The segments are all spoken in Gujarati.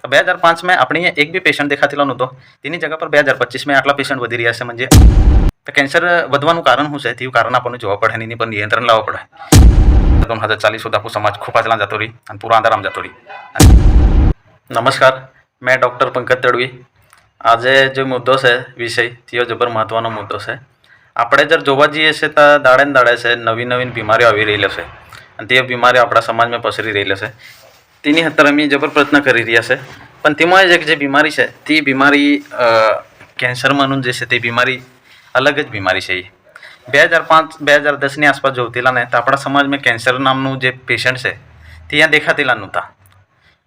तो 2005 में अपने एक भी पेशंट देखातेलो नहोतो तेनी जगह पर 2025 में आटला पेशंट वधी रह्या छे म्हणजे तो केन्सर વધવાનું કારણ શું છે તેવું કારણ આપણને જોવા પડે એની પર નિયંત્રણ લાવવું પડે 2040 સુધી આપણો સમાજ ખોપાચલા જતો રહી અને પૂરા અંધારામ જતો રહી। નમસ્કાર, मैं डॉक्टर पंकज तड़वी। आज जो मुद्दो है विषय ते जबर महत्वनो मुद्दो है। આપણે जर જોવા જઈએ છે તો દાડે ને દાડે છે નવી નવીન બીમારીઓ આવી રહેલી છે અને તે બીમારી આપણા સમાજમાં પસરી રહેલી છે તેની અત્યારે અમે જબર પ્રયત્ન કરી રહ્યા છે પણ તેમાં એક જે બીમારી છે તે બીમારી કેન્સરમાંનું જે છે તે બીમારી अलग ज बीमारी है। 2005-2010 आसपास जोतेला ने तो अपना समाज में कैंसर नामनु जे पेशंट है ते देखातेला नहोता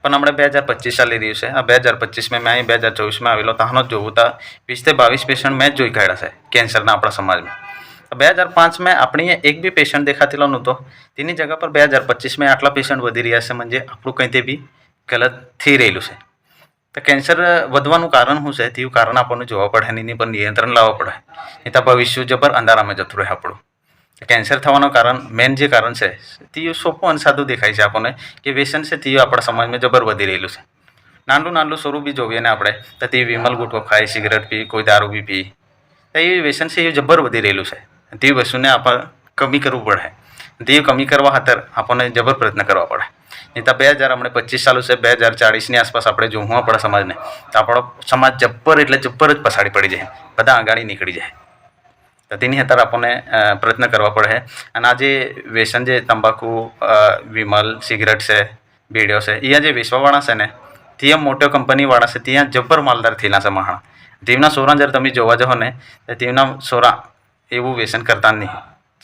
पण हमणे 2025 चाली रह्यु छे। 2025 में मैं 2024 में आवेलो तानो जोवुं तो 20 से 22 पेशंट मैं जोई काढ्या छे कैंसरना अपना समाज में। 2005 में अपने एक भी पेशंट देखातेलो नहोतो तेनी जगह पर 2025 में आटला पेशंट वधी रह्या छे म्हणजे आपणुं कंई ते बी गलत थई रहेलुं छे। तो कैंसर વધવાનું કારણ શું છે તેવું કારણ આપણને જોવા પડે એની પર નિયંત્રણ લાવવું પડે નહીં તો ભવિષ્ય જબર અંધારામાં જતું રહે આપણું। કેન્સર થવાનું કારણ મેન જે કારણ છે તે સોંપું અને સાદું દેખાય છે આપણને કે વ્યસન છે તે આપણા સમાજમાં જબર વધી રહેલું છે। નાનું નાનું સ્વરૂપ બી જોઈએ ને આપણે તો તે વિમલ ગુટકો ખાય, સિગરેટ પી, કોઈ દારૂ બી પી તો એ વ્યસન છે એ જબર વધી રહેલું છે। તે વસ્તુને આપણે કમી કરવું પડે। તે કમી કરવા ખાતર આપણને જબર પ્રયત્ન કરવા પડે नहीं तो 2025 चालू से 2040 आसपास આપણે જોવું આપણા સમાજને તો આપણો સમાજ જબ્બર એટલે જબ્બર જ પછાડી પડી જાય, બધા આગાડી નીકળી જાય। તો તેની અત્યારે આપણને પ્રયત્ન કરવા પડે અને આ જે વ્યસન જે તંબાકુ, વિમલ, સિગરેટ છે, બીડીઓ છે એ જે વેચવાવાળા છે ને ત્યાં મોટો કંપનીવાળા છે ત્યાં જબ્બર માલદાર થયેલા છે માણસ। તેમના સોરા જ્યારે તમે જોવા જાઓ ને તો તેમના સોરા એવું વ્યસન કરતા નહીં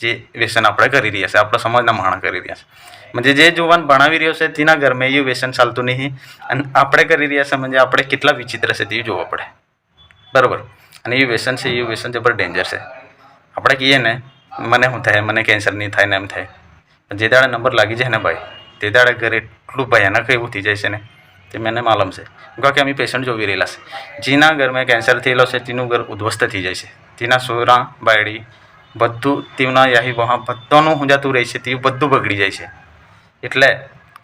જે વ્યસન આપણે કરી રહ્યા છે, આપણા સમાજના માણસ કરી રહ્યા છે। म्हणजे जे जुवान भणावी રહ્યો છે તેના ઘરમાં એ વ્યસન ચાલતું નહીં અને આપણે કરી રહ્યા છે म्हणजे આપણે કેટલા વિચિત્ર છે તે જોવા પડે, બરાબર। અને એ વ્યસન છે એ વ્યસન જબર ડેન્જર છે। આપણે કહીએ ને મને શું થાય, મને કેન્સર નહીં થાય ને એમ થાય, જે દાડે નંબર લાગી જાય ને ભાઈ તે દાડે ઘરે એટલું ભયાનક એવું થઈ જાય છે ને તે મને માલુમ છે કારણ કે અમે પેશન્ટ જોવી રહેલા છે। જેના ઘરમાં કેન્સર થયેલો છે તેનું ઘર ઉદ્ધવસ્ત થઈ જાય છે, તેના સોરા બાયડી બધું તેના યાહી વહા બધાનું હુંજાતું રહે છે, તે બધું બગડી જાય છે। એટલે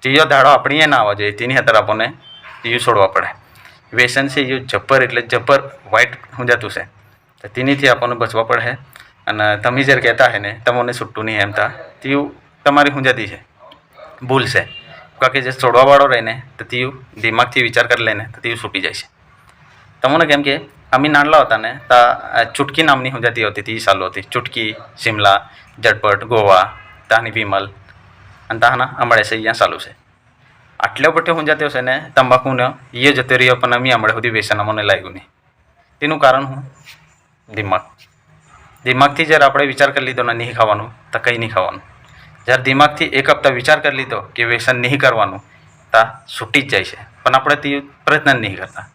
જે દાડો આપણી ના આવવા જોઈએ તેની અત્યારે આપણને એ છોડવા પડે। વ્યસન છે એ જબ્બર એટલે જબ્બર વાઇટ હુંજાતું છે તો તેનીથી આપણને બચવા પડે। અને તમે જ્યારે કહેતા હે ને તમને છૂટતું નહીં એમ તા તેવું તમારી હુંજાતી છે ભૂલ છે કારણ કે જે છોડવાવાળો રહે ને તો તેવું દિમાગથી વિચાર કરી લે ને તો તેવું છૂટી જાય છે। તમને કેમ કે અમે નાનલા હતા ને તો ચૂટકી નામની હુંજાતી હતી તે ચાલુ હતી, ચૂટકી, શિમલા, ઝટપટ, ગોવા, તાની વિમલ અને તાના આંબળે છે અહીંયા ચાલુ છે। આટલા બધો હુંજાતો છે ને તંબાકુનો એ જતો રહ્યો પણ અમે આંબળે સુધી વ્યસન મને લાગ્યું નહીં। તેનું કારણ શું? દિમાગ। દિમાગથી જ્યારે આપણે વિચાર કરી લીધો ને નહીં ખાવાનું તો કંઈ નહીં ખાવાનું। જ્યારે દિમાગથી એક હપ્તા વિચાર કરી લીધો કે વ્યસન નહીં કરવાનું તો છૂટી જ જાય છે પણ આપણે તે પ્રયત્ન નહીં કરતા।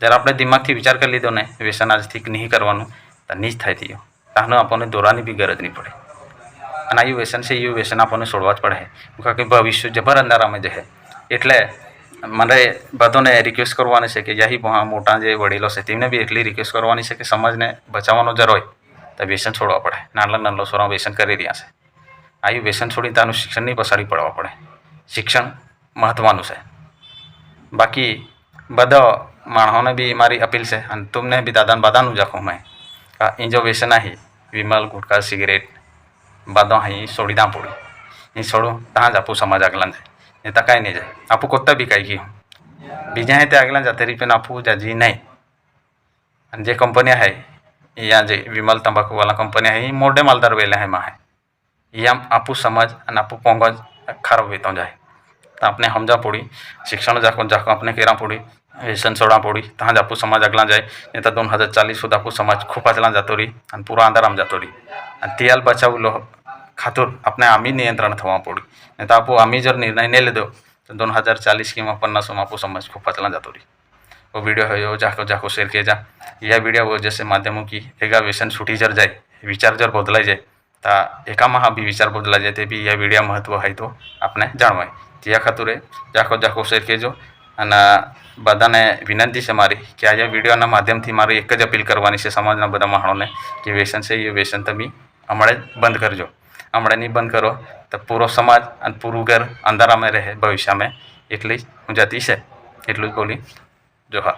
જ્યારે આપણે દિમાગથી વિચાર કરી લીધો ને વ્યસન આજથી નહીં કરવાનું તો નહીં જ થાય થયો તાનો આપણને દોરાની બી ગરજ નહીં પડે। અને આ વ્યસન છે એ વ્યસન આપણને છોડવા જ પડે કારણ કે ભવિષ્ય જબર અંધારામાં જશે। એટલે મારે બધાને રિક્વેસ્ટ કરવાની છે કે યાહી મોટા જે વડીલો છે તેમને બી એટલી રિક્વેસ્ટ કરવાની છે કે સમાજને બચાવવાનો જર હોય તો વ્યસન છોડવા પડે। નાના નાના છોરા વ્યસન કરી રહ્યા છે, આ વ્યસન છોડીને તાનું શિક્ષણ નહીં પછાડી પડવા પડે। શિક્ષણ મહત્ત્વનું છે। બાકી બધા માણસોને બી મારી અપીલ છે અને તમને બી દાદાને બાદાનું જ આખું મેં એ જો વ્યસન આહી વિમલ, ગુટકા, સિગરેટ बादों ही सोड़ी दाँ पड़ी ये छोड़ो तहाँ जापू समाज आगला जाए नहीं तो कहीं नहीं जाए। आपू कोत्ता भी कहीं की बीजा है तो आगला जाते रही पे आपू जाजी नहीं। जे कंपनियाँ है यहाँ जे विमल तंबाकू वाला कंपनियाँ है ये मोटे मालदार वेले हैं माँ है ये आपू समाज और आपू पोंगज खराब वेतों जाए तो आपने समझा पड़ी शिक्षण जाको जाको अपने केरा पड़ी व्यसन छोड़ा पड़ी तहाँ जापू समाज आगला जाए नहीं तो 2040 सुधा आपू समाज खूपाचला जातो रही और पूरा अंधाराम जातो रही त्याल बचाव लो खातर अपने आमी नियंत्रण थवा पड़ी नहीं तो आपू आमी जर निर्णय नहीं लीधो तो 2040 कि 50 में आपू समझ खूब पचला जातो रही। वो वीडियो है यो जाको जाको शेयर किया जा यह वीडियो वो जैसे माध्यमों की एका व्यसन छूटी जर जाए विचार जर बदलाई जाए तो एका में भी विचार बदलाई जाए तो भी यह वीडियो महत्व है तो आपने जाणवाय त्या खातुरे जाको जाको शेयर कीजो। અને બધાને વિનંતી છે મારી કે આ વિડીયોના માધ્યમથી મારી એક જ અપીલ કરવાની છે સમાજના બધા માણસોને કે વ્યસન છે એ વ્યસન તમે હમણાં બંધ કરજો। હમણાં નહીં બંધ કરો તો પૂરો સમાજ અને પૂરું ઘર અંધારામાં રહે ભવિષ્યમાં એટલી જ જાતી છે। એટલું જ બોલી જોહાર.